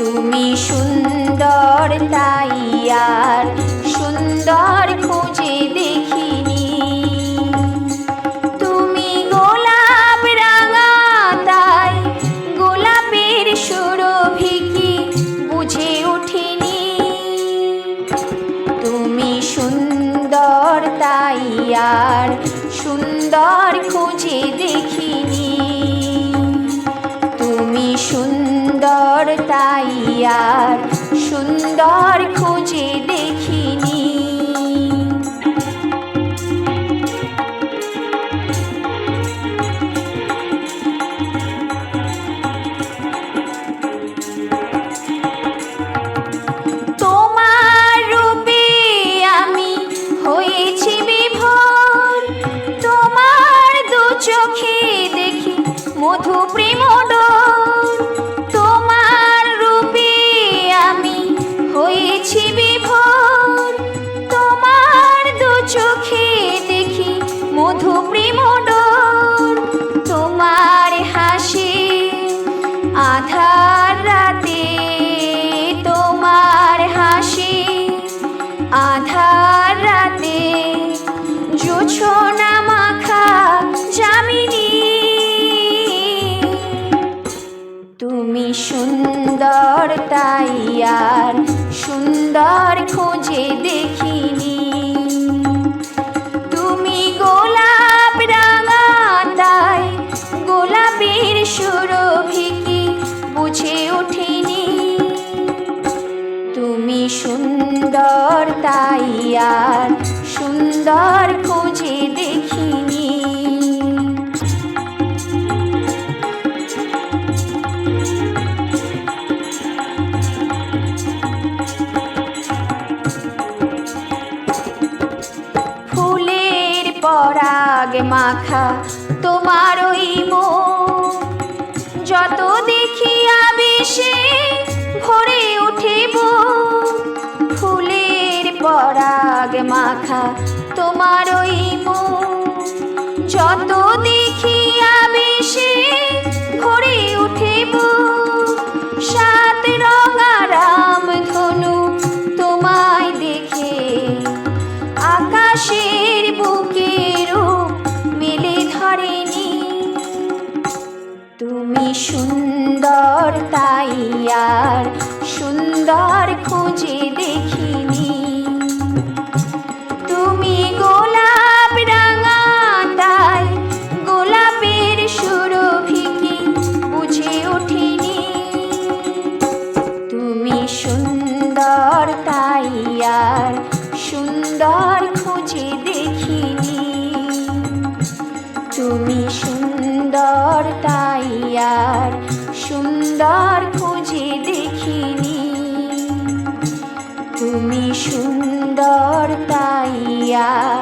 তুমি সুন্দর তাই আর সুন্দর খুঁজে দেখিনি। তুমি গোলাপ রাঙা তাই গোলাপের সুরভি কি বুঝে ওঠেনি। তুমি সুন্দর তাই আর সুন্দর খুঁজে দেখিনি। তুমি সুন্দর তাই আর সুন্দর খুঁজে দেখিনি। তোমার রূপে আমি হয়েছি বিভোর, তোমার দু চোখে দেখি মধু প্রেম ডোর। তোমার রূপে আমি হয়েছি বিভোর, তোমার দু চোখে দেখি মধু প্রেম ডোর। তোমার হাসি আধার রাতে, তোমার হাসি আধার রাতে জোছনা মাখা যামিনী। তুমি সুন্দর তাই আর সুন্দর খুঁজে দেখিনি। তুমি গোলাপ রাঙা তাই গোলাপের সুরভি কি বুঝে ওঠেনি। তুমি সুন্দর তাই আর সুন্দর খুঁজে দেখিনি। ফুলের পরাগ মাখা তোমার ওই মুখ, যত দেখি আবেশে ভরে ওঠে বুক। ফুলের পরাগ মাখা তোমার ওই মুখ, যত দেখি আবেশে ভরে ওঠে বুক। সাত রঙা রাম ধনু তোমায় দেখে আকাশের বুকে রূপ মেলে ধরেনি। তুমি সুন্দর তাই আর সুন্দর খুঁজে দেখিনি। তুমি গোলাপ রাঙা তাই গোলাপের সুরভি কি বুঝে ওঠেনি। তুমি সুন্দর তাই আর সুন্দর খুঁজে দেখিনি। তুমি সুন্দর তাই আর সুন্দর খুঁজে দেখিনি। তুমি সুন্দর তাই আর